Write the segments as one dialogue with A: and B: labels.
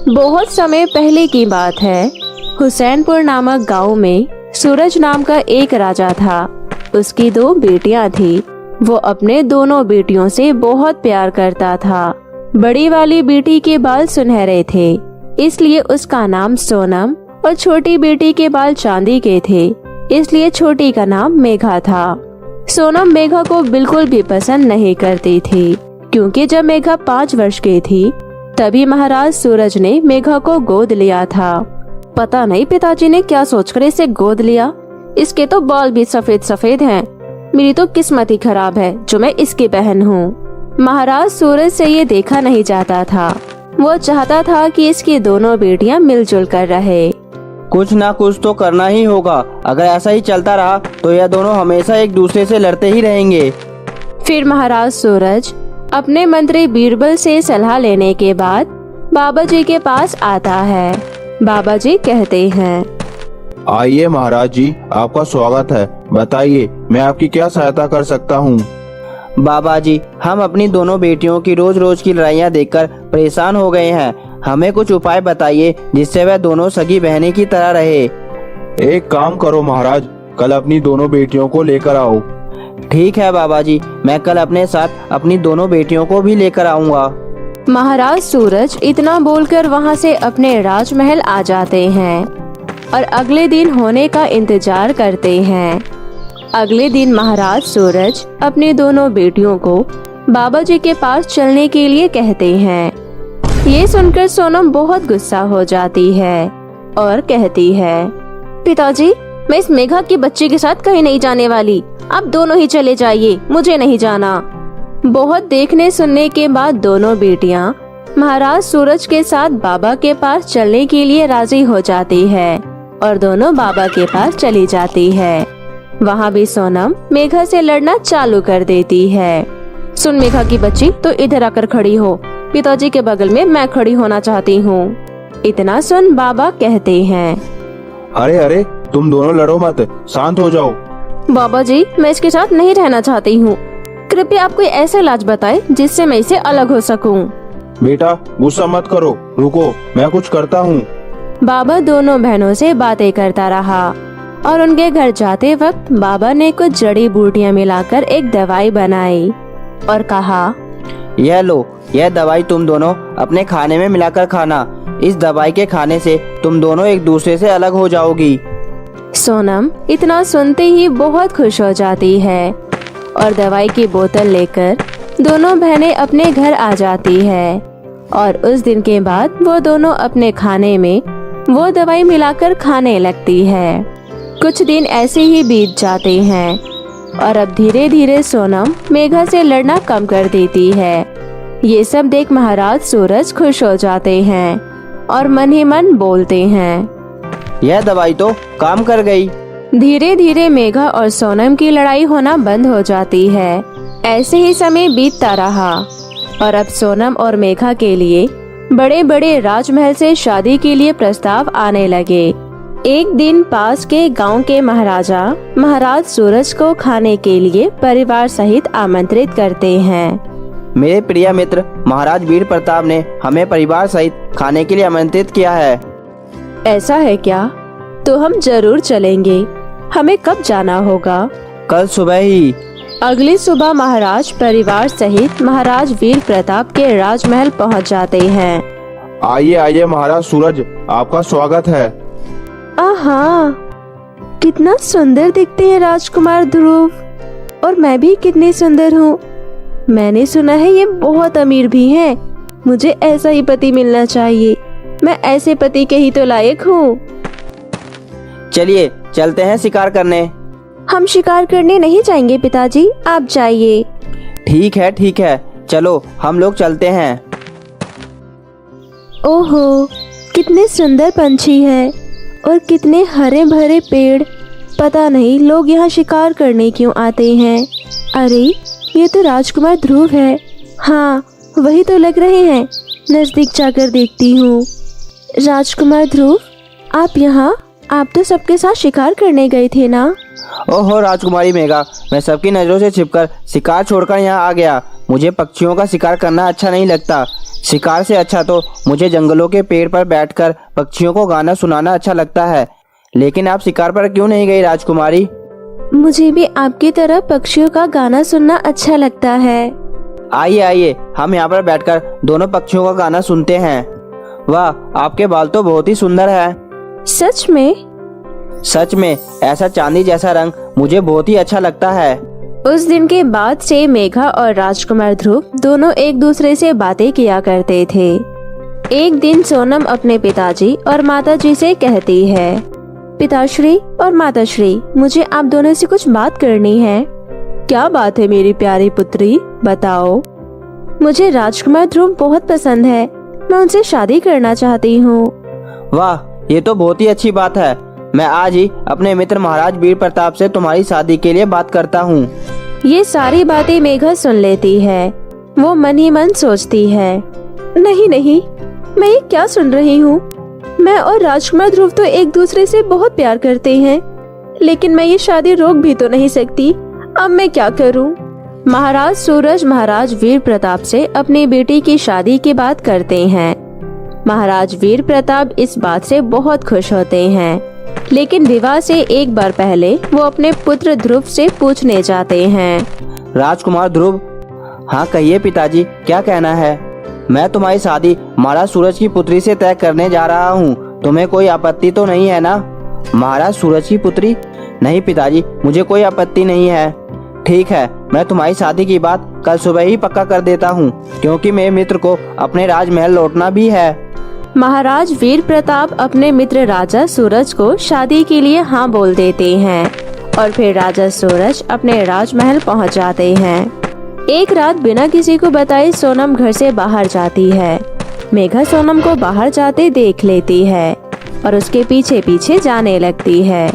A: बहुत समय पहले की बात है। हुसैनपुर नामक गांव में सूरज नाम का एक राजा था। उसकी 2 बेटियां थी। वो अपने दोनों बेटियों से बहुत प्यार करता था। बड़ी वाली बेटी के बाल सुनहरे थे, इसलिए उसका नाम सोनम, और छोटी बेटी के बाल चांदी के थे, इसलिए छोटी का नाम मेघा था। सोनम मेघा को बिल्कुल भी पसंद नहीं करती थी, क्योंकि जब मेघा 5 वर्ष की थी तभी महाराज सूरज ने मेघा को गोद लिया था। पता नहीं पिताजी ने क्या सोचकर इसे गोद लिया। इसके तो बाल भी सफेद सफेद हैं। मेरी तो किस्मत ही खराब है जो मैं इसकी बहन हूँ। महाराज सूरज से ये देखा नहीं जाता था। वो चाहता था कि इसकी दोनों बेटियां मिलजुल कर रहे।
B: कुछ ना कुछ तो करना ही होगा। अगर ऐसा ही चलता रहा तो यह दोनों हमेशा एक दूसरे से लड़ते ही रहेंगे।
A: फिर महाराज सूरज अपने मंत्री बीरबल से सलाह लेने के बाद बाबा जी के पास आता है। बाबा जी कहते हैं,
C: आइए महाराज जी, आपका स्वागत है। बताइए मैं आपकी क्या सहायता कर सकता हूँ।
B: बाबा जी, हम अपनी दोनों बेटियों की रोज रोज की लड़ाइयाँ देखकर परेशान हो गए हैं। हमें कुछ उपाय बताइए जिससे वह दोनों सगी बहनें की तरह रहे।
C: एक काम करो महाराज, कल अपनी दोनों बेटियों को लेकर आओ।
B: ठीक है बाबा जी, मैं कल अपने साथ अपनी दोनों बेटियों को भी लेकर आऊँगा।
A: महाराज सूरज इतना बोलकर वहाँ से अपने राजमहल आ जाते हैं और अगले दिन होने का इंतजार करते हैं। अगले दिन महाराज सूरज अपनी दोनों बेटियों को बाबा जी के पास चलने के लिए कहते हैं। ये सुनकर सोनम बहुत गुस्सा हो जाती है और कहती है, पिताजी, मैं इस मेघा की बच्ची के साथ कहीं नहीं जाने वाली। आप दोनों ही चले जाइए, मुझे नहीं जाना। बहुत देखने सुनने के बाद दोनों बेटियां महाराज सूरज के साथ बाबा के पास चलने के लिए राजी हो जाती है और दोनों बाबा के पास चली जाती है। वहाँ भी सोनम मेघा से लड़ना चालू कर देती है। सुन मेघा की बच्ची, तो इधर आकर खड़ी हो। पिताजी के बगल में मैं खड़ी होना चाहती हूँ। इतना सुन बाबा कहते हैं,
C: अरे अरे, तुम दोनों लड़ो मत, शांत हो जाओ।
A: बाबा जी, मैं इसके साथ नहीं रहना चाहती हूँ। कृपया आप कोई ऐसा इलाज बताएं जिससे मैं इसे अलग हो सकूं।
C: बेटा गुस्सा मत करो, रुको मैं कुछ करता हूँ।
A: बाबा दोनों बहनों से बातें करता रहा और उनके घर जाते वक्त बाबा ने कुछ जड़ी बूटियां मिलाकर एक दवाई बनाई और कहा,
B: यह लो, यह दवाई तुम दोनों अपने खाने में मिलाकर खाना। इस दवाई के खाने से तुम दोनों एक दूसरे से अलग हो जाओगी।
A: सोनम इतना सुनते ही बहुत खुश हो जाती है और दवाई की बोतल लेकर दोनों बहनें अपने घर आ जाती है और उस दिन के बाद वो दोनों अपने खाने में वो दवाई मिलाकर खाने लगती है। कुछ दिन ऐसे ही बीत जाते हैं और अब धीरे धीरे सोनम मेघा से लड़ना कम कर देती है। ये सब देख महाराज सूरज खुश हो जाते हैं और मन ही मन बोलते हैं,
B: यह दवाई तो काम कर गई।
A: धीरे धीरे मेघा और सोनम की लड़ाई होना बंद हो जाती है। ऐसे ही समय बीतता रहा और अब सोनम और मेघा के लिए बड़े बड़े राजमहल से शादी के लिए प्रस्ताव आने लगे। एक दिन पास के गांव के महाराजा महाराज सूरज को खाने के लिए परिवार सहित आमंत्रित करते हैं।
B: मेरे प्रिय मित्र महाराज वीर प्रताप ने हमें परिवार सहित खाने के लिए आमंत्रित किया है।
A: ऐसा है क्या? तो हम जरूर चलेंगे। हमें कब जाना होगा?
B: कल सुबह ही।
A: अगली सुबह महाराज परिवार सहित महाराज वीर प्रताप के राजमहल पहुंच जाते हैं।
C: आइए आइए महाराज सूरज, आपका स्वागत है।
A: आहा, कितना सुंदर दिखते हैं राजकुमार ध्रुव, और मैं भी कितनी सुंदर हूँ। मैंने सुना है ये बहुत अमीर भी हैं। मुझे ऐसा ही पति मिलना चाहिए। मैं ऐसे पति के ही तो लायक हूँ।
B: चलिए चलते हैं शिकार करने।
A: हम शिकार करने नहीं जाएंगे पिताजी, आप जाइए।
B: ठीक है, चलो हम लोग चलते हैं।
A: ओहो, कितने सुंदर पंछी है और कितने हरे भरे पेड़। पता नहीं लोग यहाँ शिकार करने क्यों आते हैं। अरे, ये तो राजकुमार ध्रुव है। हाँ, वही तो लग रहे हैं। नजदीक जाकर देखती हूँ। राजकुमार ध्रुव, आप यहाँ? आप तो सबके साथ शिकार करने गए थे ना?
B: ओहो राजकुमारी मेघा, मैं सबकी नजरों से छिपकर शिकार छोड़कर यहाँ आ गया। मुझे पक्षियों का शिकार करना अच्छा नहीं लगता। शिकार से अच्छा तो मुझे जंगलों के पेड़ पर बैठकर पक्षियों को गाना सुनाना अच्छा लगता है। लेकिन आप शिकार पर क्यों नहीं गई राजकुमारी?
A: मुझे भी आपकी तरह पक्षियों का गाना सुनना अच्छा लगता है।
B: आइए आइए, हम यहाँ पर बैठकर दोनों पक्षियों का गाना सुनते हैं। वाह, आपके बाल तो बहुत ही सुंदर है।
A: सच में?
B: सच में, ऐसा चांदी जैसा रंग मुझे बहुत ही अच्छा लगता है।
A: उस दिन के बाद से मेघा और राजकुमार ध्रुव दोनों एक दूसरे से बातें किया करते थे। एक दिन सोनम अपने पिताजी और माताजी से कहती है, पिताश्री और माताश्री, मुझे आप दोनों से कुछ बात करनी है। क्या बात है मेरी प्यारी पुत्री, बताओ। मुझे राजकुमार ध्रुव बहुत पसंद है, मैं उनसे शादी करना चाहती हूँ।
B: वाह, ये तो बहुत ही अच्छी बात है। मैं आज ही अपने मित्र महाराज वीर प्रताप से तुम्हारी शादी के लिए बात करता हूँ।
A: ये सारी बातें मेघा सुन लेती है। वो मन ही मन सोचती है, नहीं नहीं, मैं ये क्या सुन रही हूँ। मैं और राजकुमार ध्रुव तो एक दूसरे से बहुत प्यार करते हैं, लेकिन मैं ये शादी रोक भी तो नहीं सकती। अब मैं क्या करूँ। महाराज सूरज महाराज वीर प्रताप से अपनी बेटी की शादी की बात करते हैं। महाराज वीर प्रताप इस बात से बहुत खुश होते हैं, लेकिन विवाह से एक बार पहले वो अपने पुत्र ध्रुव से पूछने जाते हैं।
B: राजकुमार ध्रुव, हाँ कहिए पिताजी, क्या कहना है? मैं तुम्हारी शादी महाराज सूरज की पुत्री से तय करने जा रहा हूँ। तुम्हें कोई आपत्ति तो नहीं है ना? महाराज सूरज की पुत्री? नहीं पिताजी, मुझे कोई आपत्ति नहीं है। ठीक है, मैं तुम्हारी शादी की बात कल सुबह ही पक्का कर देता हूँ, क्योंकि मेरे मित्र को अपने राजमहल लौटना भी है।
A: महाराज वीर प्रताप अपने मित्र राजा सूरज को शादी के लिए हाँ बोल देते हैं और फिर राजा सूरज अपने राजमहल पहुंच जाते हैं। एक रात बिना किसी को बताए सोनम घर से बाहर जाती है। मेघा सोनम को बाहर जाते देख लेती है और उसके पीछे पीछे जाने लगती है।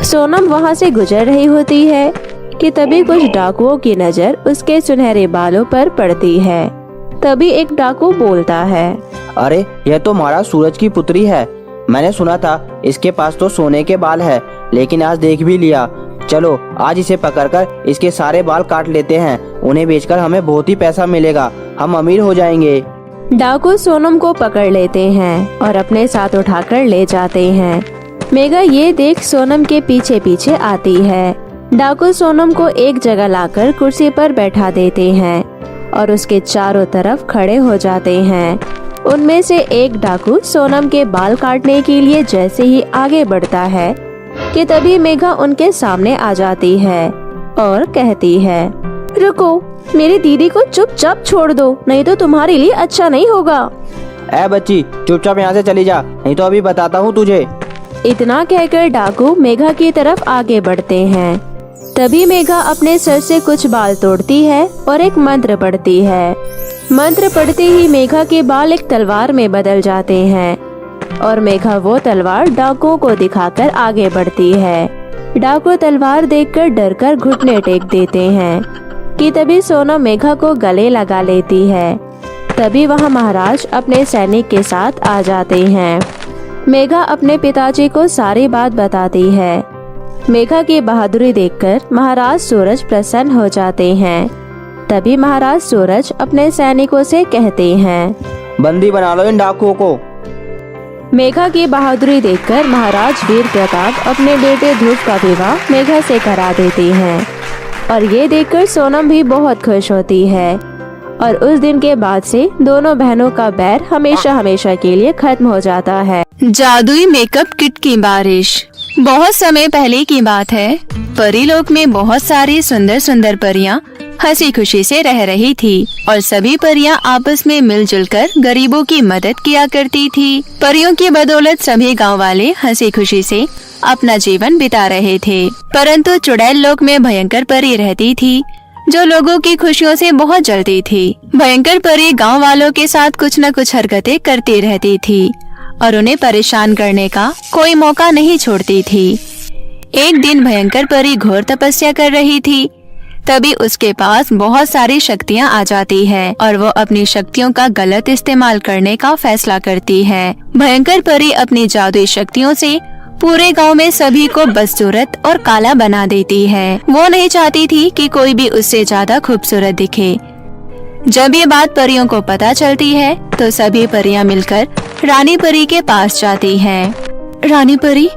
A: सोनम वहां से गुजर रही होती है कि तभी कुछ डाकुओं की नजर उसके सुनहरे बालों पर पड़ती है। तभी एक डाकू बोलता है,
B: अरे यह तो महाराज सूरज की पुत्री है। मैंने सुना था इसके पास तो सोने के बाल है, लेकिन आज देख भी लिया। चलो आज इसे पकड़कर इसके सारे बाल काट लेते हैं। उन्हें बेचकर हमें बहुत ही पैसा मिलेगा, हम अमीर हो जाएंगे।
A: डाकू सोनम को पकड़ लेते हैं और अपने साथ उठाकर ले जाते हैं। मेघा ये देख सोनम के पीछे पीछे आती है। डाकू सोनम को एक जगह लाकर कुर्सी पर बैठा देते हैं और उसके चारों तरफ खड़े हो जाते हैं। उनमें से एक डाकू सोनम के बाल काटने के लिए जैसे ही आगे बढ़ता है कि तभी मेघा उनके सामने आ जाती है और कहती है, रुको, मेरी दीदी को चुपचाप छोड़ दो, नहीं तो तुम्हारे लिए अच्छा नहीं होगा।
B: ऐ बच्ची, चुपचाप यहाँ से चली जा, नहीं तो अभी बताता हूँ तुझे।
A: इतना कहकर डाकू मेघा की तरफ आगे बढ़ते हैं। तभी मेघा अपने सर से कुछ बाल तोड़ती है और एक मंत्र पढ़ती है। मंत्र पढ़ते ही मेघा के बाल एक तलवार में बदल जाते हैं और मेघा वो तलवार डाकुओं को दिखाकर आगे बढ़ती है। डाकू तलवार देखकर डरकर घुटने टेक देते हैं कि तभी सोनम मेघा को गले लगा लेती है। तभी वहाँ महाराज अपने सैनिक के साथ आ जाते हैं। मेघा अपने पिताजी को सारी बात बताती है। मेघा की बहादुरी देखकर महाराज सूरज प्रसन्न हो जाते हैं। तभी महाराज सूरज अपने सैनिकों से कहते हैं,
B: बंदी बना लो इन डाकुओं को।
A: मेघा की बहादुरी देखकर महाराज वीर प्रताप अपने बेटे ध्रुव का विवाह मेघा से करा देते हैं और ये देखकर सोनम भी बहुत खुश होती है और उस दिन के बाद से दोनों बहनों का बैर हमेशा हमेशा के लिए खत्म हो जाता है।
D: जादुई मेकअप किट की बारिश। बहुत समय पहले की बात है, परीलोक में बहुत सारी सुंदर सुंदर परियां हंसी खुशी से रह रही थी और सभी परियां आपस में मिलजुल कर गरीबों की मदद किया करती थी। परियों की बदौलत सभी गांव वाले हंसी खुशी से अपना जीवन बिता रहे थे। परंतु चुड़ैल लोक में भयंकर परी रहती थी जो लोगों की खुशियों से बहुत जलती थी। भयंकर परी गांव वालों के साथ कुछ न कुछ हरकतें करती रहती थी और उन्हें परेशान करने का कोई मौका नहीं छोड़ती थी। एक दिन भयंकर परी घोर तपस्या कर रही थी। तभी उसके पास बहुत सारी शक्तियां आ जाती है और वो अपनी शक्तियों का गलत इस्तेमाल करने का फैसला करती है। भयंकर परी अपनी जादुई शक्तियों से पूरे गांव में सभी को बदसूरत और काला बना देती है। वो नहीं चाहती थी कि कोई भी उससे ज्यादा खूबसूरत दिखे। जब ये बात परियों को पता चलती है तो सभी परियां मिलकर रानी परी के पास जाती हैं। रानी परी,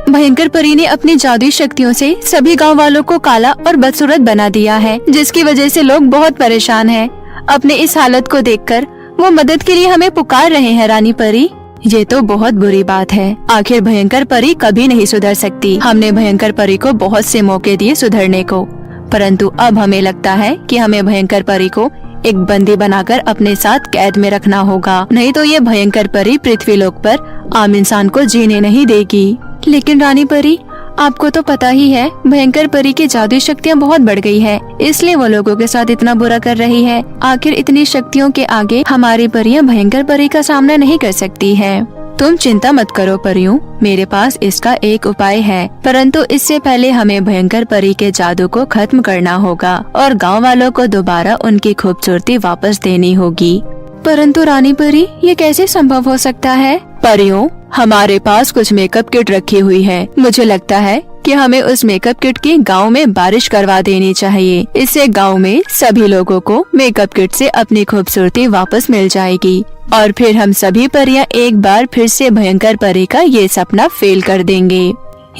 D: भयंकर परी ने अपनी जादुई शक्तियों से सभी गांव वालों को काला और बदसूरत बना दिया है, जिसकी वजह से लोग बहुत परेशान हैं। अपने इस हालत को देखकर वो मदद के लिए हमें पुकार रहे हैं। रानी परी, ये तो बहुत बुरी बात है। आखिर भयंकर परी कभी नहीं सुधर सकती। हमने भयंकर परी को बहुत से मौके दिए सुधरने को, परंतु अब हमें लगता है कि हमें भयंकर परी को एक बंदी बनाकर अपने साथ कैद में रखना होगा, नहीं तो ये भयंकर परी पृथ्वीलोक पर आम इंसान को जीने नहीं देगी। लेकिन रानी परी, आपको तो पता ही है भयंकर परी की जादुई शक्तियाँ बहुत बढ़ गई है, इसलिए वो लोगों के साथ इतना बुरा कर रही है। आखिर इतनी शक्तियों के आगे हमारी परियां भयंकर परी का सामना नहीं कर सकती है। तुम चिंता मत करो परियों, मेरे पास इसका एक उपाय है, परंतु इससे पहले हमें भयंकर परी के जादू को खत्म करना होगा और गांव वालों को दोबारा उनकी खूबसूरती वापस देनी होगी। परंतु रानी परी, ये कैसे संभव हो सकता है? परियों, हमारे पास कुछ मेकअप किट रखी हुई है। मुझे लगता है कि हमें उस मेकअप किट की गांव में बारिश करवा देनी चाहिए। इससे गांव में सभी लोगों को मेकअप किट से अपनी खूबसूरती वापस मिल जाएगी और फिर हम सभी परियां एक बार फिर से भयंकर परी का ये सपना फेल कर देंगे।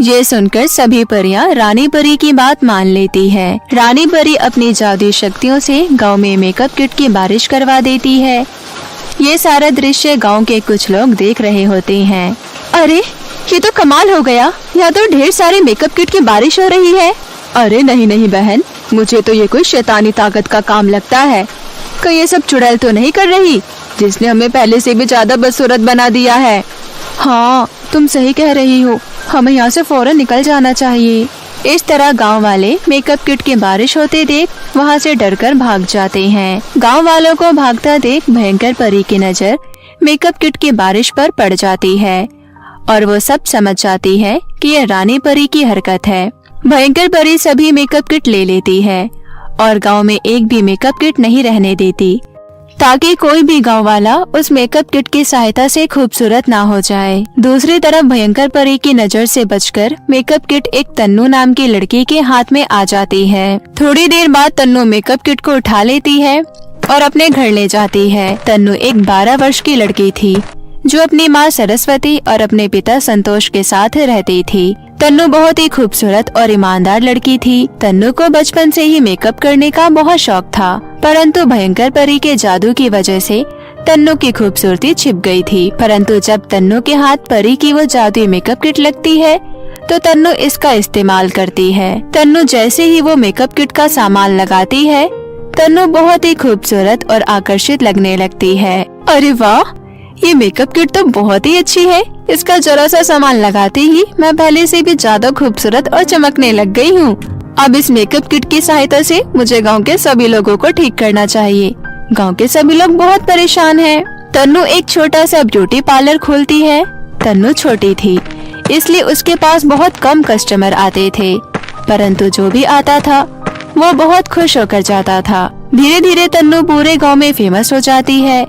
D: ये सुनकर सभी परियां रानी परी की बात मान लेती है। रानी परी अपनी जादुई शक्तियों से गांव में मेकअप किट की बारिश करवा देती है। ये सारा दृश्य गांव के कुछ लोग देख रहे होते हैं। अरे, ये तो कमाल हो गया, यहाँ तो ढेर सारे मेकअप किट की बारिश हो रही है। अरे नहीं नहीं बहन, मुझे तो ये कोई शैतानी ताकत का काम लगता है। कहीं ये सब चुड़ैल तो नहीं कर रही, जिसने हमें पहले से भी ज्यादा बदसूरत बना दिया है। हाँ, तुम सही कह रही हो, हमें यहाँ से फौरन निकल जाना चाहिए। इस तरह गांव वाले मेकअप किट की बारिश होते देख वहाँ से डरकर भाग जाते हैं। गांव वालों को भागता देख भयंकर परी की नजर मेकअप किट की बारिश पर पड़ जाती है और वो सब समझ जाती है कि ये रानी परी की हरकत है। भयंकर परी सभी मेकअप किट ले लेती है और गांव में एक भी मेकअप किट नहीं रहने देती, ताकि कोई भी गांव वाला उस मेकअप किट की सहायता से खूबसूरत ना हो जाए। दूसरी तरफ भयंकर परी की नजर से बचकर मेकअप किट एक तन्नू नाम की लड़की के हाथ में आ जाती है। थोड़ी देर बाद तन्नू मेकअप किट को उठा लेती है और अपने घर ले जाती है। तन्नू एक 12 वर्ष की लड़की थी जो अपनी माँ सरस्वती और अपने पिता संतोष के साथ रहती थी। तन्नू बहुत ही खूबसूरत और ईमानदार लड़की थी। तन्नू को बचपन से ही मेकअप करने का बहुत शौक था, परंतु भयंकर परी के जादू की वजह से तन्नू की खूबसूरती छिप गई थी। परंतु जब तन्नू के हाथ परी की वो जादुई मेकअप किट लगती है तो तन्नू इसका इस्तेमाल करती है। तन्नू जैसे ही वो मेकअप किट का सामान लगाती है, तन्नू बहुत ही खूबसूरत और आकर्षित लगने लगती है। अरे वाह, ये मेकअप किट तो बहुत ही अच्छी है। इसका जरा सा सामान लगाते ही मैं पहले से भी ज्यादा खूबसूरत और चमकने लग गई हूँ। अब इस मेकअप किट की सहायता से मुझे गांव के सभी लोगों को ठीक करना चाहिए। गांव के सभी लोग बहुत परेशान हैं। तन्नू एक छोटा सा ब्यूटी पार्लर खोलती है। तन्नू छोटी थी, इसलिए उसके पास बहुत कम कस्टमर आते थे, परंतु जो भी आता था वो बहुत खुश होकर जाता था। धीरे धीरे तन्नू पूरे गाँव में फेमस हो जाती है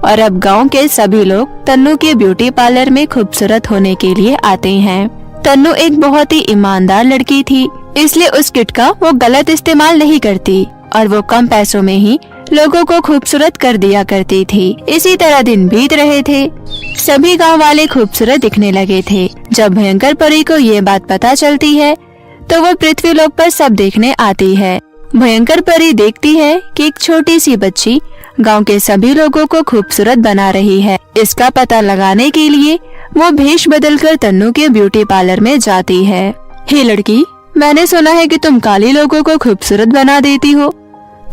D: और अब गांव के सभी लोग तन्नू के ब्यूटी पार्लर में खूबसूरत होने के लिए आते हैं। तन्नू एक बहुत ही ईमानदार लड़की थी, इसलिए उस किट का वो गलत इस्तेमाल नहीं करती और वो कम पैसों में ही लोगों को खूबसूरत कर दिया करती थी। इसी तरह दिन बीत रहे थे। सभी गांव वाले खूबसूरत दिखने लगे थे। जब भयंकर परी को ये बात पता चलती है तो वो पृथ्वीलोक पर सब देखने आती है। भयंकर परी देखती है कि एक छोटी सी बच्ची गांव के सभी लोगों को खूबसूरत बना रही है। इसका पता लगाने के लिए वो भेष बदलकर तन्नू के ब्यूटी पार्लर में जाती है। हे लड़की, मैंने सुना है कि तुम काली लोगों को खूबसूरत बना देती हो।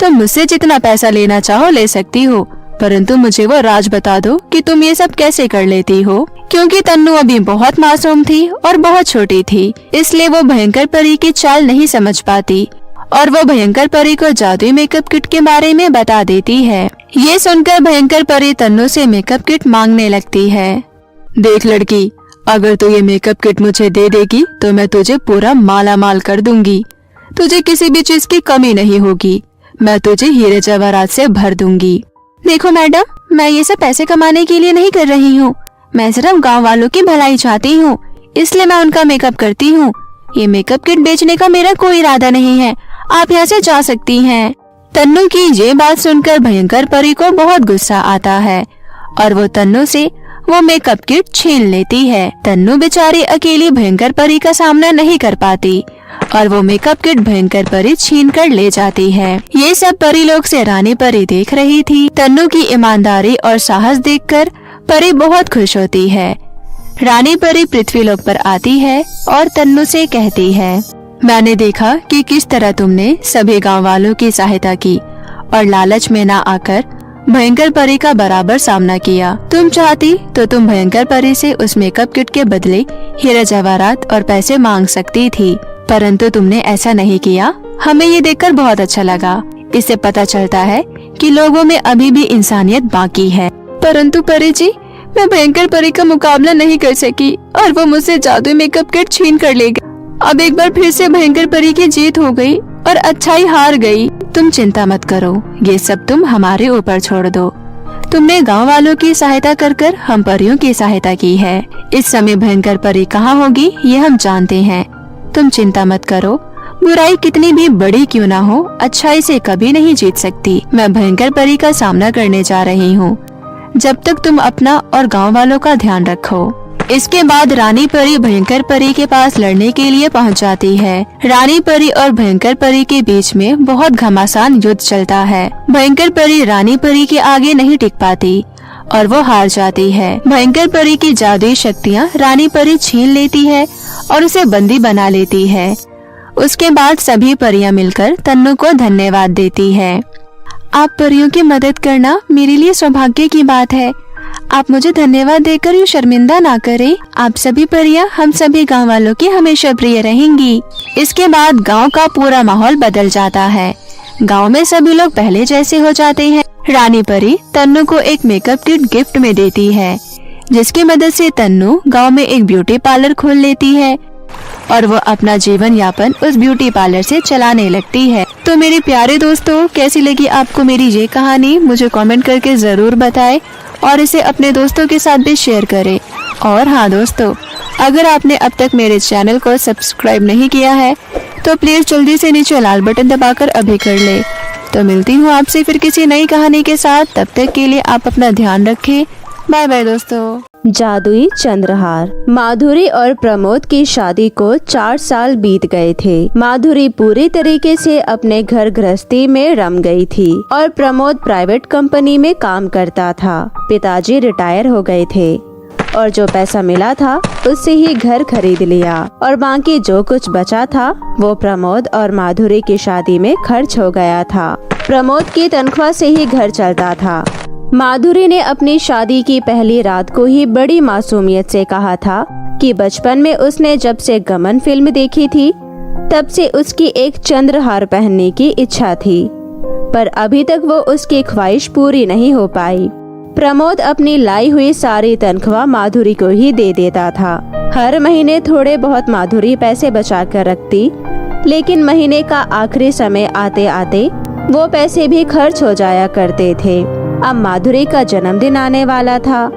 D: तुम मुझसे जितना पैसा लेना चाहो ले सकती हो, परंतु मुझे वो राज बता दो कि तुम ये सब कैसे कर लेती हो। क्योंकि तन्नू अभी बहुत मासूम थी और बहुत छोटी थी, इसलिए वो भयंकर परी की चाल नहीं समझ पाती और वो भयंकर परी को जादुई मेकअप किट के बारे में बता देती है। ये सुनकर भयंकर परी तन्नू से मेकअप किट मांगने लगती है। देख लड़की, अगर तू ये मेकअप किट मुझे दे देगी तो मैं तुझे पूरा माला माल कर दूंगी। तुझे किसी भी चीज की कमी नहीं होगी। मैं तुझे हीरे जवाहरात से भर दूंगी। देखो मैडम, मैं ये सब पैसे कमाने के लिए नहीं कर रही हूँ। मैं सिर्फ गाँव वालों की भलाई चाहती हूँ, इसलिए मैं उनका मेकअप करती हूँ। ये मेकअप किट बेचने का मेरा कोई इरादा नहीं है। आप यहाँ से जा सकती हैं। तन्नू की ये बात सुनकर भयंकर परी को बहुत गुस्सा आता है और वो तन्नू से वो मेकअप किट छीन लेती है। तन्नू बेचारी अकेली भयंकर परी का सामना नहीं कर पाती और वो मेकअप किट भयंकर परी छीन कर ले जाती है। ये सब परी लोग से रानी परी देख रही थी। तन्नू की ईमानदारी और साहस देखकर परी बहुत खुश होती है। रानी परी पृथ्वीलोक पर आती है और तन्नू से कहती है, मैंने देखा कि किस तरह तुमने सभी गांव वालों की सहायता की और लालच में ना आकर भयंकर परी का बराबर सामना किया। तुम चाहती तो तुम भयंकर परी से उस मेकअप किट के बदले हीरे जवाहरात और पैसे मांग सकती थी, परंतु तुमने ऐसा नहीं किया। हमें ये देखकर बहुत अच्छा लगा। इससे पता चलता है कि लोगों में अभी भी इंसानियत बाकी है। परंतु परी जी, मैं भयंकर परी का मुकाबला नहीं कर सकी और वो मुझसे जादुई मेकअप किट छीन कर ले गई। अब एक बार फिर से भयंकर परी की जीत हो गई और अच्छाई हार गई। तुम चिंता मत करो, ये सब तुम हमारे ऊपर छोड़ दो। तुमने गांव वालों की सहायता कर हम परियों की सहायता की है। इस समय भयंकर परी कहाँ होगी ये हम जानते हैं। तुम चिंता मत करो, बुराई कितनी भी बड़ी क्यों ना हो, अच्छाई से कभी नहीं जीत सकती। मैं भयंकर परी का सामना करने जा रही हूँ, जब तक तुम अपना और गांव वालों का ध्यान रखो। इसके बाद रानी परी भयंकर परी के पास लड़ने के लिए पहुंच जाती है। रानी परी और भयंकर परी के बीच में बहुत घमासान युद्ध चलता है। भयंकर परी रानी परी के आगे नहीं टिक पाती और वो हार जाती है। भयंकर परी की जादुई शक्तियाँ रानी परी छीन लेती है और उसे बंदी बना लेती है। उसके बाद सभी परियां मिलकर तन्नू को धन्यवाद देती है। आप परियों की मदद करना मेरे लिए सौभाग्य की बात है। आप मुझे धन्यवाद देकर यूँ शर्मिंदा ना करें। आप सभी परियां हम सभी गांव वालों की हमेशा प्रिय रहेंगी। इसके बाद गांव का पूरा माहौल बदल जाता है। गांव में सभी लोग पहले जैसे हो जाते हैं। रानी परी तन्नू को एक मेकअप किट गिफ्ट में देती है, जिसकी मदद से तन्नू गांव में एक ब्यूटी पार्लर खोल लेती है और वो अपना जीवन यापन उस ब्यूटी पार्लर से चलाने लगती है। तो मेरे प्यारे दोस्तों, कैसी लगी आपको मेरी ये कहानी, मुझे कमेंट करके जरूर बताएं और इसे अपने दोस्तों के साथ भी शेयर करें। और हाँ दोस्तों, अगर आपने अब तक मेरे चैनल को सब्सक्राइब नहीं किया है तो प्लीज जल्दी से नीचे लाल बटन दबाकर अभी कर ले। तो मिलती हूँ आपसे फिर किसी नई कहानी के साथ। तब तक के लिए आप अपना ध्यान रखें। बाय बाय दोस्तों।
A: जादुई चंद्रहार। माधुरी और प्रमोद की शादी को 4 साल बीत गए थे। माधुरी पूरी तरीके से अपने घर गृहस्थी में रम गई थी और प्रमोद प्राइवेट कंपनी में काम करता था। पिताजी रिटायर हो गए थे और जो पैसा मिला था उससे ही घर खरीद लिया और बाकी जो कुछ बचा था वो प्रमोद और माधुरी की शादी में खर्च हो गया था। प्रमोद की तनख्वाह से ही घर चलता था। माधुरी ने अपनी शादी की पहली रात को ही बड़ी मासूमियत से कहा था कि बचपन में उसने जब से गमन फिल्म देखी थी तब से उसकी एक चंद्रहार पहनने की इच्छा थी, पर अभी तक वो उसकी ख्वाहिश पूरी नहीं हो पाई। प्रमोद अपनी लाई हुई सारी तनख्वाह माधुरी को ही दे देता था। हर महीने थोड़े बहुत माधुरी पैसे बचा कर रखती, लेकिन महीने का आखिरी समय आते आते वो पैसे भी खर्च हो जाया करते थे। अब माधुरी का जन्मदिन आने वाला था।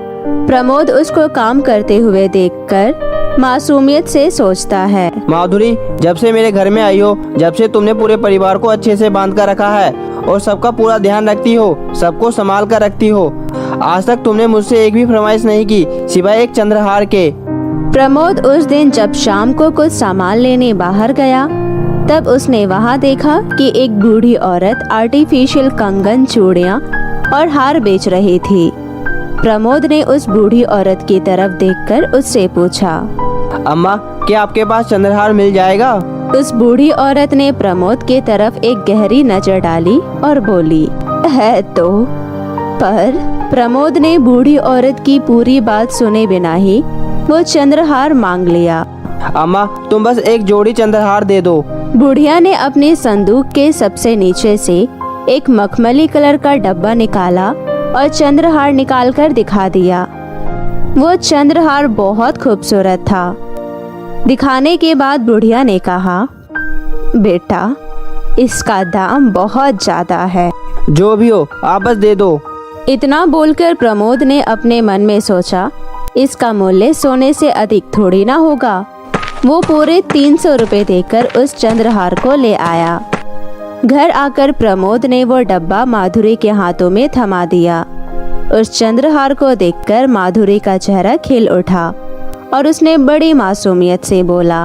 A: प्रमोद उसको काम करते हुए देखकर मासूमियत से सोचता है,
B: माधुरी, जब से मेरे घर में आई हो, जब से तुमने पूरे परिवार को अच्छे से बांध कर रखा है और सबका पूरा ध्यान रखती हो, सबको संभाल कर रखती हो, आज तक तुमने मुझसे एक भी फरमाइश नहीं की सिवाय एक चंद्रहार के।
A: प्रमोद उस दिन जब शाम को कुछ सामान लेने बाहर गया तब उसने वहाँ देखा कि एक बूढ़ी औरत आर्टिफिशियल कंगन, चूड़ियाँ और हार बेच रही थी। प्रमोद ने उस बूढ़ी औरत की तरफ देखकर उससे पूछा,
B: अम्मा, क्या आपके पास चंद्रहार मिल जाएगा?
A: उस बूढ़ी औरत ने प्रमोद के तरफ एक गहरी नजर डाली और बोली, है तो। पर प्रमोद ने बूढ़ी औरत की पूरी बात सुने बिना ही वो चंद्रहार मांग लिया।
B: अम्मा, तुम बस एक जोड़ी चंद्रहार दे दो।
A: बुढ़िया ने अपने संदूक के सबसे नीचे से एक मखमली कलर का डब्बा निकाला और चंद्रहार निकालकर दिखा दिया। वो चंद्रहार बहुत खूबसूरत था। दिखाने के बाद बुढ़िया ने कहा, बेटा, इसका दाम बहुत ज्यादा है।
B: जो भी हो, आप बस दे दो।
A: इतना बोलकर प्रमोद ने अपने मन में सोचा, इसका मूल्य सोने से अधिक थोड़ी ना होगा। वो पूरे 300 रुपए देकर उस चंद्रहार को ले आया। घर आकर प्रमोद ने वो डब्बा माधुरी के हाथों में थमा दिया। उस चंद्रहार को देखकर माधुरी का चेहरा खिल उठा और उसने बड़ी मासूमियत से बोला,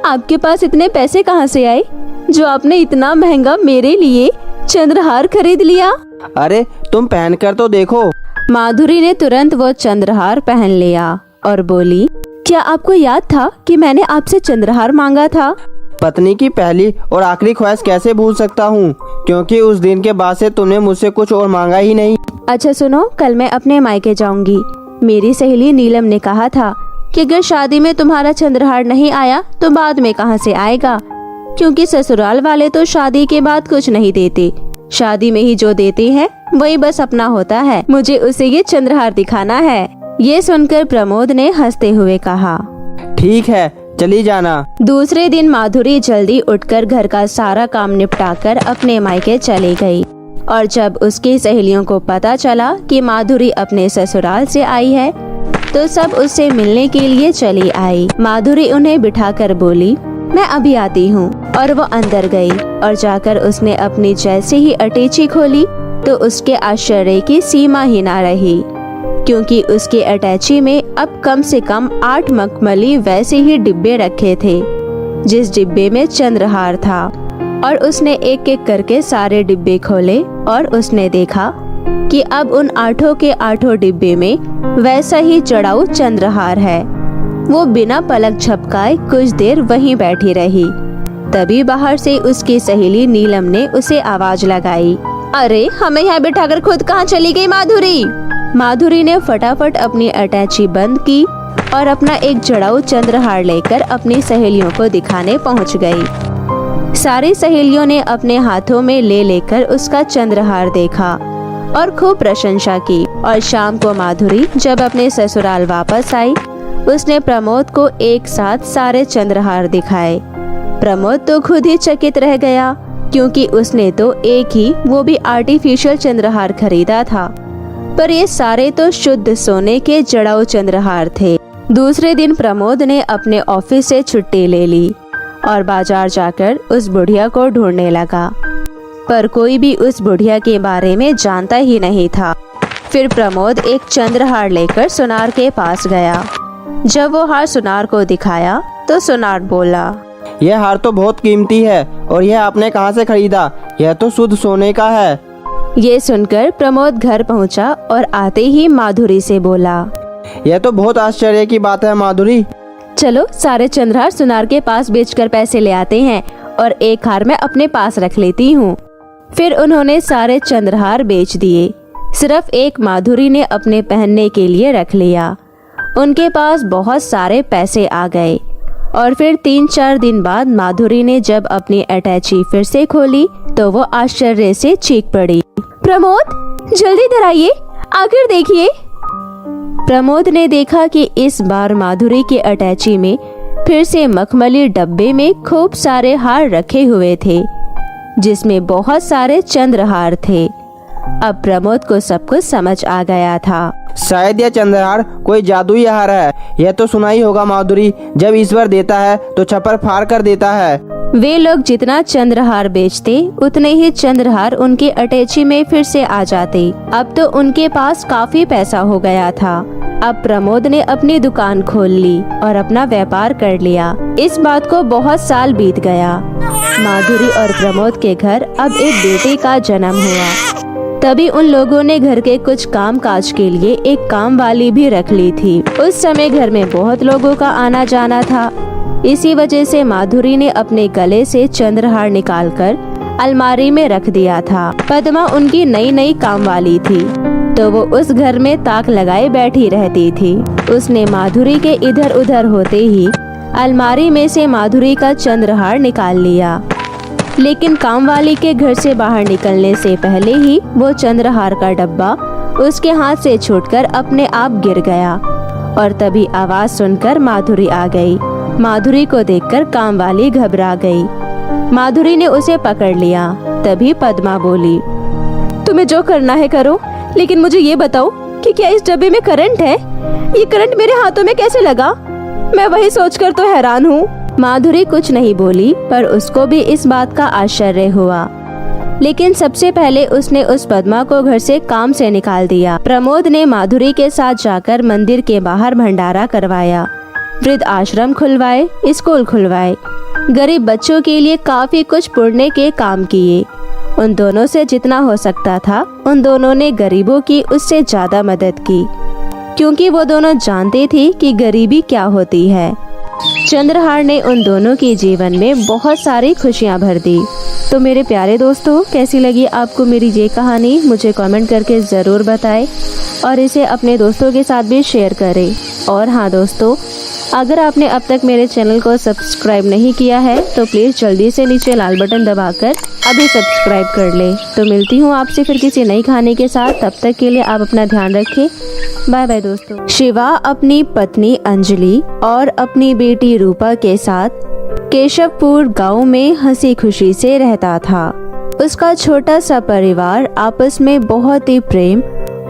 A: आपके पास इतने पैसे कहाँ से आए जो आपने इतना महंगा मेरे लिए चंद्रहार खरीद लिया?
B: अरे तुम पहनकर तो देखो।
A: माधुरी ने तुरंत वो चंद्रहार पहन लिया और बोली, क्या आपको याद था कि मैंने आपसे चंद्रहार मांगा था?
B: पत्नी की पहली और आखिरी ख्वाहिश कैसे भूल सकता हूँ, क्योंकि उस दिन के बाद से तुमने मुझसे कुछ और मांगा ही नहीं।
A: अच्छा सुनो, कल मैं अपने मायके जाऊंगी। मेरी सहेली नीलम ने कहा था कि अगर शादी में तुम्हारा चंद्रहार नहीं आया तो बाद में कहाँ से आएगा, क्योंकि ससुराल वाले तो शादी के बाद कुछ नहीं देते, शादी में ही जो देते हैं वही बस अपना होता है। मुझे उसे ये चंद्रहार दिखाना है। ये सुनकर प्रमोद ने हंसते हुए कहा,
B: ठीक है, चली जाना।
A: दूसरे दिन माधुरी जल्दी उठकर घर का सारा काम निपटाकर अपने मायके चली गई और जब उसकी सहेलियों को पता चला कि माधुरी अपने ससुराल से आई है तो सब उससे मिलने के लिए चली आई। माधुरी उन्हें बिठाकर बोली, मैं अभी आती हूँ, और वो अंदर गई और जाकर उसने अपनी जैसे ही अटैची खोली तो उसके आश्चर्य की सीमा ही ना रही, क्योंकि उसके अटैची में अब कम से कम 8 मखमली वैसे ही डिब्बे रखे थे जिस डिब्बे में चंद्रहार था। और उसने एक एक करके सारे डिब्बे खोले और उसने देखा कि अब उन 8 के 8 डिब्बे में वैसा ही जड़ाऊ चंद्रहार है। वो बिना पलक झपकाए कुछ देर वहीं बैठी रही। तभी बाहर से उसकी सहेली नीलम ने उसे आवाज लगाई, अरे हमें यहाँ बिठाकर खुद कहाँ चली गई माधुरी? माधुरी ने फटाफट अपनी अटैची बंद की और अपना एक जड़ाऊ चंद्रहार लेकर अपनी सहेलियों को दिखाने पहुँच गई। सारी सहेलियों ने अपने हाथों में ले लेकर उसका चंद्रहार देखा और खूब प्रशंसा की। और शाम को माधुरी जब अपने ससुराल वापस आई, उसने प्रमोद को एक साथ सारे चंद्रहार दिखाए। प्रमोद तो खुद ही चकित रह गया, क्योंकि उसने तो एक ही, वो भी आर्टिफिशियल चंद्रहार खरीदा था, पर ये सारे तो शुद्ध सोने के जड़ाऊ चंद्रहार थे। दूसरे दिन प्रमोद ने अपने ऑफिस से छुट्टी ले ली और बाजार जाकर उस बुढ़िया को ढूंढने लगा, पर कोई भी उस बुढ़िया के बारे में जानता ही नहीं था। फिर प्रमोद एक चंद्रहार लेकर सुनार के पास गया। जब वो हार सुनार को दिखाया तो सुनार बोला,
B: यह हार तो बहुत कीमती है, और यह आपने कहाँ से खरीदा? यह तो शुद्ध सोने का है।
A: ये सुनकर प्रमोद घर पहुंचा और आते ही माधुरी से बोला,
B: यह तो बहुत आश्चर्य की बात है माधुरी।
A: चलो सारे चंद्रहार सुनार के पास बेचकर पैसे ले आते हैं और एक हार मैं अपने पास रख लेती हूँ। फिर उन्होंने सारे चंद्रहार बेच दिए, सिर्फ एक माधुरी ने अपने पहनने के लिए रख लिया। उनके पास बहुत सारे पैसे आ गए और फिर 3-4 दिन बाद माधुरी ने जब अपनी अटैची फिर से खोली तो वो आश्चर्य से चीख पड़ी, प्रमोद जल्दी इधर आइए, आकर देखिए। प्रमोद ने देखा कि इस बार माधुरी के अटैची में फिर से मखमली डब्बे में खूब सारे हार रखे हुए थे, जिसमें बहुत सारे चंद्रहार थे। अब प्रमोद को सब कुछ समझ आ गया था।
B: शायद यह चंद्रहार कोई जादुई हार है। यह तो सुना ही होगा माधुरी, जब ईश्वर देता है तो छप्पर फाड़ कर देता है।
A: वे लोग जितना चंद्रहार बेचते उतने ही चंद्रहार उनके अटैची में फिर से आ जाते। अब तो उनके पास काफी पैसा हो गया था। अब प्रमोद ने अपनी दुकान खोल ली और अपना व्यापार कर लिया। इस बात को बहुत साल बीत गया। माधुरी और प्रमोद के घर अब एक बेटे का जन्म हुआ। तभी उन लोगों ने घर के कुछ काम काज के लिए एक काम वाली भी रख ली थी। उस समय घर में बहुत लोगों का आना जाना था। इसी वजह से माधुरी ने अपने गले से चंद्रहार निकालकर अलमारी में रख दिया था। पद्मा उनकी नई नई काम वाली थी, तो वो उस घर में ताक लगाए बैठी रहती थी। उसने माधुरी के इधर उधर होते ही अलमारी में से माधुरी का चंद्रहार निकाल लिया, लेकिन कामवाली के घर से बाहर निकलने से पहले ही वो चंद्रहार का डब्बा उसके हाथ से छूटकर अपने आप गिर गया। और तभी आवाज सुनकर माधुरी आ गई। माधुरी को देखकर कामवाली घबरा गई। माधुरी ने उसे पकड़ लिया। तभी पद्मा बोली, तुम्हें जो करना है करो, लेकिन मुझे ये बताओ कि क्या इस डब्बे में करंट है? ये करंट मेरे हाथों में कैसे लगा? मैं वही सोचकर तो हैरान हूँ। माधुरी कुछ नहीं बोली, पर उसको भी इस बात का आश्चर्य हुआ। लेकिन सबसे पहले उसने उस पद्मा को घर से काम से निकाल दिया। प्रमोद ने माधुरी के साथ जाकर मंदिर के बाहर भंडारा करवाया, वृद्ध आश्रम खुलवाए, स्कूल खुलवाए, गरीब बच्चों के लिए काफी कुछ पुण्य के काम किए। उन दोनों से जितना हो सकता था उन दोनों ने गरीबों की उससे ज्यादा मदद की, क्योंकि वो दोनों जानते थे कि गरीबी क्या होती है। चंद्रहार ने उन दोनों के जीवन में बहुत सारी खुशियां भर दी। तो मेरे प्यारे दोस्तों, कैसी लगी आपको मेरी ये कहानी? मुझे कमेंट करके ज़रूर बताएं और इसे अपने दोस्तों के साथ भी शेयर करें। और हाँ दोस्तों, अगर आपने अब तक मेरे चैनल को सब्सक्राइब नहीं किया है तो प्लीज़ जल्दी से नीचे लाल बटन दबाकर अभी सब्सक्राइब कर लें। तो मिलती हूँ आपसे फिर किसी नई कहानी के साथ। तब तक के लिए आप अपना ध्यान रखें। बाय बाय दोस्तों। शिवा अपनी पत्नी अंजलि और अपनी बेटी रूपा के साथ केशवपुर गांव में हंसी खुशी से रहता था। उसका छोटा सा परिवार आपस में बहुत ही प्रेम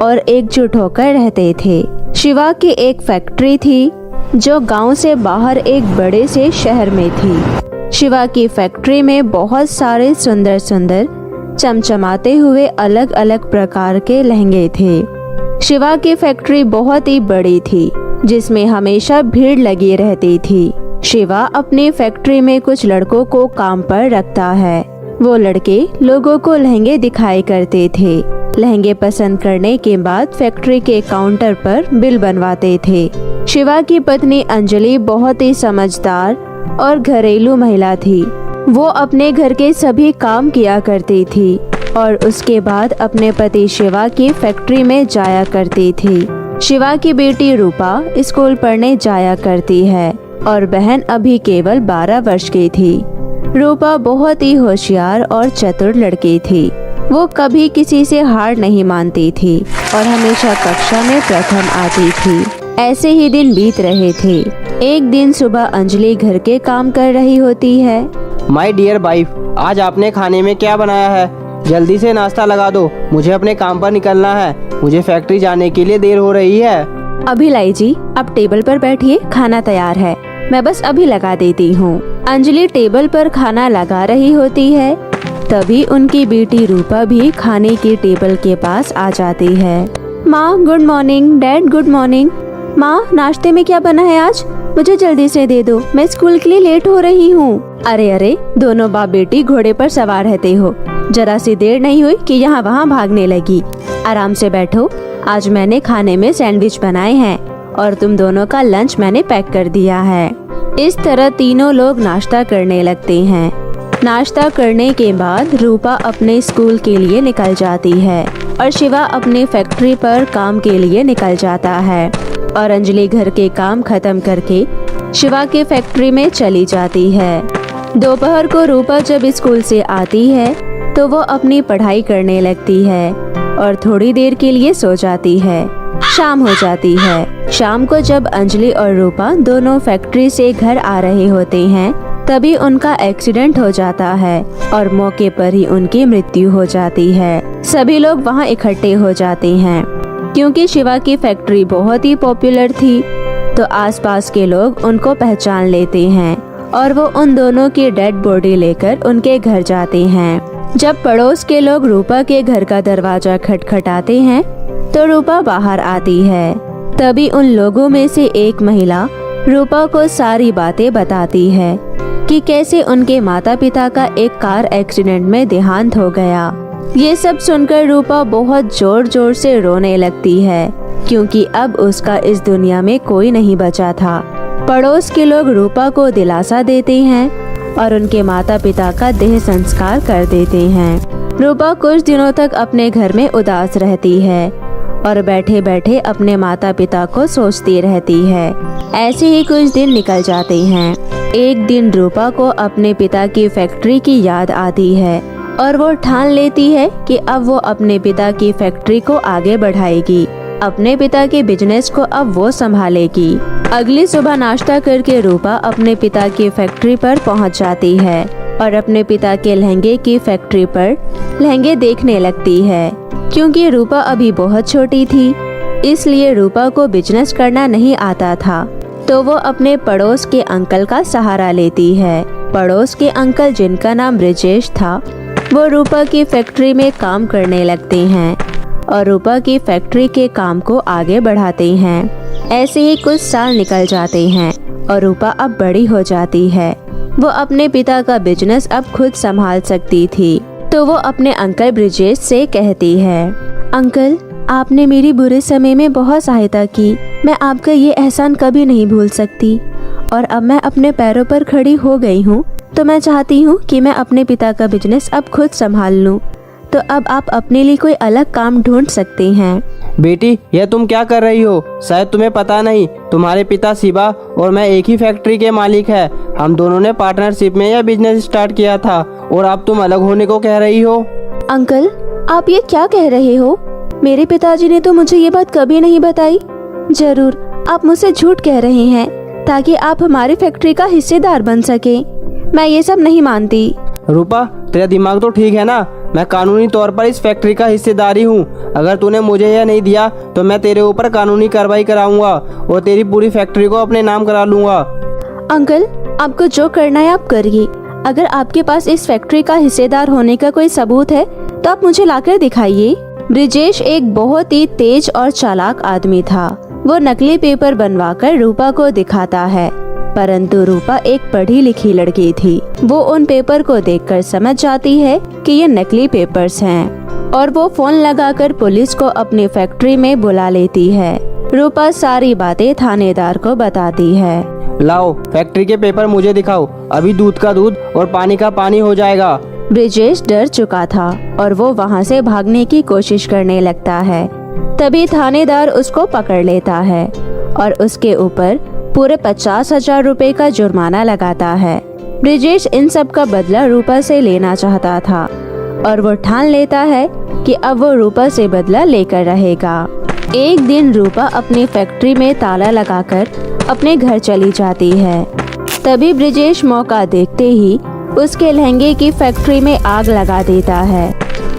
A: और एकजुट होकर रहते थे। शिवा की एक फैक्ट्री थी जो गांव से बाहर एक बड़े से शहर में थी। शिवा की फैक्ट्री में बहुत सारे सुंदर सुंदर चमचमाते हुए अलग अलग प्रकार के लहंगे थे। शिवा की फैक्ट्री बहुत ही बड़ी थी जिसमें हमेशा भीड़ लगी रहती थी। शिवा अपनी फैक्ट्री में कुछ लड़कों को काम पर रखता है। वो लड़के लोगों को लहंगे दिखाई करते थे। लहंगे पसंद करने के बाद फैक्ट्री के काउंटर पर बिल बनवाते थे। शिवा की पत्नी अंजलि बहुत ही समझदार और घरेलू महिला थी। वो अपने घर के सभी काम किया करती थी और उसके बाद अपने पति शिवा की फैक्ट्री में जाया करती थी। शिवा की बेटी रूपा स्कूल पढ़ने जाया करती है और बहन अभी केवल 12 वर्ष की थी। रूपा बहुत ही होशियार और चतुर लड़की थी। वो कभी किसी से हार नहीं मानती थी और हमेशा कक्षा में प्रथम आती थी। ऐसे ही दिन बीत रहे थे। एक दिन सुबह अंजलि घर के काम कर रही होती है।
B: माय डियर वाइफ, आज आपने खाने में क्या बनाया है? जल्दी से नाश्ता लगा दो, मुझे अपने काम पर निकलना है। मुझे फैक्ट्री जाने के लिए देर हो रही है।
A: अभी लाई जी, आप टेबल पर बैठिए, खाना तैयार है, मैं बस अभी लगा देती हूँ। अंजलि टेबल पर खाना लगा रही होती है। तभी उनकी बेटी रूपा भी खाने की टेबल के पास आ जाती है। माँ good morning, dad good morning. माँ नाश्ते में क्या बना है आज? मुझे जल्दी से दे दो, मैं स्कूल के लिए लेट हो रही हूँ। अरे अरे, दोनों बाप बेटी घोड़े पर सवार रहते हो। जरा सी देर नहीं हुई कि यहाँ वहाँ भागने लगी। आराम से बैठो। आज मैंने खाने में सैंडविच बनाए हैं और तुम दोनों का लंच मैंने पैक कर दिया है। इस तरह तीनों लोग नाश्ता करने लगते हैं। नाश्ता करने के बाद रूपा अपने स्कूल के लिए निकल जाती है और शिवा अपनी फैक्ट्री पर काम के लिए निकल जाता है और अंजलि घर के काम खत्म करके शिवा की फैक्ट्री में चली जाती है। दोपहर को रूपा जब स्कूल से आती है तो वो अपनी पढ़ाई करने लगती है और थोड़ी देर के लिए सो जाती है। शाम हो जाती है। शाम को जब अंजलि और रूपा दोनों फैक्ट्री से घर आ रहे होते हैं तभी उनका एक्सीडेंट हो जाता है और मौके पर ही उनकी मृत्यु हो जाती है। सभी लोग वहां इकट्ठे हो जाते हैं। क्योंकि शिवा की फैक्ट्री बहुत ही पॉपुलर थी तो आसपास के लोग उनको पहचान लेते हैं और वो उन दोनों की डेड बॉडी लेकर उनके घर जाते हैं। जब पड़ोस के लोग रूपा के घर का दरवाजा खटखटाते हैं तो रूपा बाहर आती है। तभी उन लोगों में से एक महिला रूपा को सारी बातें बताती है कि कैसे उनके माता पिता का एक कार एक्सीडेंट में देहांत हो गया। ये सब सुनकर रूपा बहुत जोर जोर से रोने लगती है क्योंकि अब उसका इस दुनिया में कोई नहीं बचा था। पड़ोस के लोग रूपा को दिलासा देते हैं और उनके माता पिता का देह संस्कार कर देते हैं। रूपा कुछ दिनों तक अपने घर में उदास रहती है और बैठे बैठे अपने माता पिता को सोचती रहती है। ऐसे ही कुछ दिन निकल जाते हैं। एक दिन रूपा को अपने पिता की फैक्ट्री की याद आती है और वो ठान लेती है कि अब वो अपने पिता की फैक्ट्री को आगे बढ़ाएगी। अपने पिता के बिजनेस को अब वो संभालेगी। अगली सुबह नाश्ता करके रूपा अपने पिता की फैक्ट्री पर पहुंच जाती है और अपने पिता के लहंगे की फैक्ट्री पर लहंगे देखने लगती है। क्योंकि रूपा अभी बहुत छोटी थी इसलिए रूपा को बिजनेस करना नहीं आता था तो वो अपने पड़ोस के अंकल का सहारा लेती है। पड़ोस के अंकल जिनका नाम ब्रिजेश था वो रूपा की फैक्ट्री में काम करने लगते हैं और रूपा की फैक्ट्री के काम को आगे बढ़ाते हैं। ऐसे ही कुछ साल निकल जाते हैं और रूपा अब बड़ी हो जाती है। वो अपने पिता का बिजनेस अब खुद संभाल सकती थी, तो वो अपने अंकल ब्रिजेश से कहती है, अंकल, आपने मेरी बुरे समय में बहुत सहायता की। मैं आपका ये एहसान कभी नहीं भूल सकती और अब मैं अपने पैरों पर खड़ी हो गई हूँ, तो मैं चाहती हूँ कि मैं अपने पिता का बिजनेस अब खुद संभाल लूँ। तो अब आप अपने लिए कोई अलग काम ढूंढ सकते हैं।
B: बेटी, यह तुम क्या कर रही हो? शायद तुम्हें पता नहीं, तुम्हारे पिता शिवा और मैं एक ही फैक्ट्री के मालिक हैं। हम दोनों ने पार्टनरशिप में यह बिजनेस स्टार्ट किया था और अब तुम अलग होने को कह रही हो।
A: अंकल, आप ये क्या कह रहे हो? मेरे पिताजी ने तो मुझे ये बात कभी नहीं बताई। जरूर आप मुझसे झूठ कह रहे हैं ताकि आप हमारी फैक्ट्री का हिस्सेदार बन सके। मैं ये सब नहीं मानती।
B: रूपा, तेरा दिमाग तो ठीक है ना? मैं कानूनी तौर पर इस फैक्ट्री का हिस्सेदारी हूँ। अगर तूने मुझे यह नहीं दिया तो मैं तेरे ऊपर कानूनी कार्रवाई कराऊंगा और तेरी पूरी फैक्ट्री को अपने नाम करा लूंगा।
A: अंकल, आपको जो करना है आप करिए। अगर आपके पास इस फैक्ट्री का हिस्सेदार होने का कोई सबूत है तो आप मुझे लाकर दिखाइए। ब्रिजेश एक बहुत ही तेज और चालाक आदमी था। वो नकली पेपर बनवाकर रूपा को दिखाता है, परंतु रूपा एक पढ़ी लिखी लड़की थी। वो उन पेपर को देखकर समझ जाती है कि ये नकली पेपर्स हैं और वो फोन लगाकर पुलिस को अपनी फैक्ट्री में बुला लेती है। रूपा सारी बातें थानेदार को बताती है।
B: लाओ, फैक्ट्री के पेपर मुझे दिखाओ, अभी दूध का दूध और पानी का पानी हो जाएगा।
A: ब्रिजेश डर चुका था और वो वहाँ से भागने की कोशिश करने लगता है। तभी थानेदार उसको पकड़ लेता है और उसके ऊपर पूरे 50,000 रुपए का जुर्माना लगाता है। ब्रिजेश इन सब का बदला रूपा से लेना चाहता था और वो ठान लेता है कि अब वो रूपा से बदला लेकर रहेगा। एक दिन रूपा अपनी फैक्ट्री में ताला लगाकर अपने घर चली जाती है। तभी ब्रिजेश मौका देखते ही उसके लहंगे की फैक्ट्री में आग लगा देता है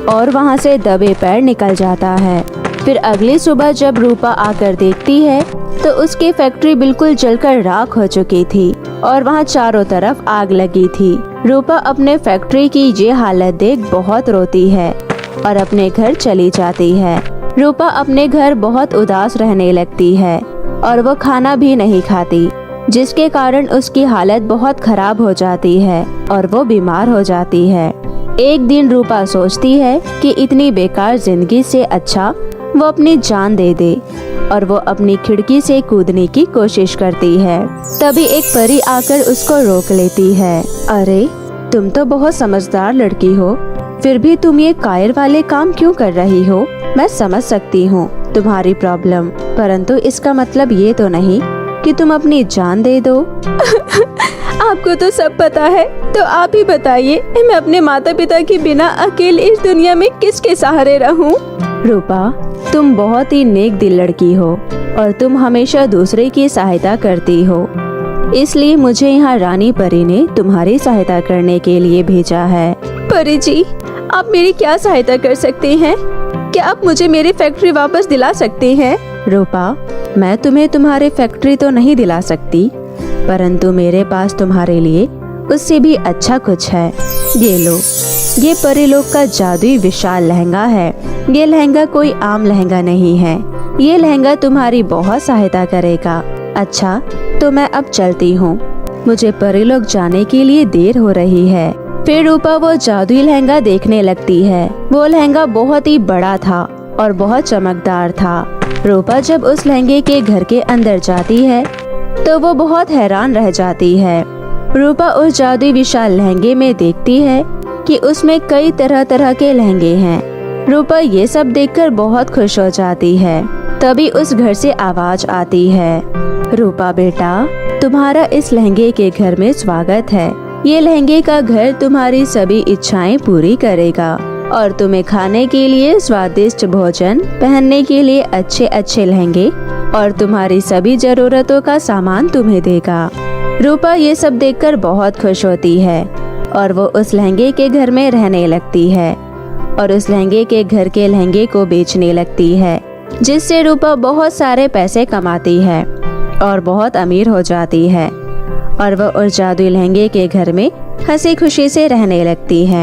A: और वहाँ से दबे पैर निकल जाता है। फिर अगली सुबह जब रूपा आकर देखती है तो उसकी फैक्ट्री बिल्कुल जलकर राख हो चुकी थी और वहाँ चारों तरफ आग लगी थी। रूपा अपने फैक्ट्री की ये हालत देख बहुत रोती है और अपने घर चली जाती है। रूपा अपने घर बहुत उदास रहने लगती है और वो खाना भी नहीं खाती, जिसके कारण उसकी हालत बहुत खराब हो जाती है और वो बीमार हो जाती है। एक दिन रूपा सोचती है कि इतनी बेकार जिंदगी से अच्छा वो अपनी जान दे दे और वो अपनी खिड़की से कूदने की कोशिश करती है। तभी एक परी आकर उसको रोक लेती है। अरे, तुम तो बहुत समझदार लड़की हो, फिर भी तुम ये कायर वाले काम क्यों कर रही हो? मैं समझ सकती हूँ तुम्हारी प्रॉब्लम, परंतु इसका मतलब ये तो नहीं कि तुम अपनी जान दे दो। आपको तो सब पता है, तो आप ही बताइए, मैं अपने माता पिता के बिना अकेले इस दुनिया में किसके सहारे रहूं? रूपा, तुम बहुत ही नेक दिल लड़की हो और तुम हमेशा दूसरे की सहायता करती हो, इसलिए मुझे यहाँ रानी परी ने तुम्हारी सहायता करने के लिए भेजा है। परी जी, आप मेरी क्या सहायता कर सकते हैं? क्या आप मुझे मेरी फैक्ट्री वापस दिला सकते हैं? रूपा, मैं तुम्हें तुम्हारी फैक्ट्री तो नहीं दिला सकती, परंतु मेरे पास तुम्हारे लिए उससे भी अच्छा कुछ है। ये लो, ये परीलोक का जादुई विशाल लहंगा है। ये लहंगा कोई आम लहंगा नहीं है, ये लहंगा तुम्हारी बहुत सहायता करेगा। अच्छा, तो मैं अब चलती हूँ, मुझे परीलोक जाने के लिए देर हो रही है। फिर रूपा वो जादुई लहंगा देखने लगती है। वो लहंगा बहुत ही बड़ा था और बहुत चमकदार था। रूपा जब उस लहंगे के घर के अंदर जाती है तो वो बहुत हैरान रह जाती है। रूपा उस जादुई विशाल लहंगे में देखती है कि उसमें कई तरह तरह के लहंगे हैं। रूपा ये सब देखकर बहुत खुश हो जाती है। तभी उस घर से आवाज आती है, रूपा बेटा, तुम्हारा इस लहंगे के घर में स्वागत है। ये लहंगे का घर तुम्हारी सभी इच्छाएं पूरी करेगा और तुम्हें खाने के लिए स्वादिष्ट भोजन, पहनने के लिए अच्छे अच्छे लहंगे और तुम्हारी सभी जरूरतों का सामान तुम्हें देगा। रूपा ये सब देखकर बहुत खुश होती है और वो उस लहंगे के घर में रहने लगती है और उस लहंगे के घर के लहंगे को बेचने लगती है, जिससे रूपा बहुत सारे पैसे कमाती है और बहुत अमीर हो जाती है और वह उस जादुई लहंगे के घर में हंसी खुशी से रहने लगती है।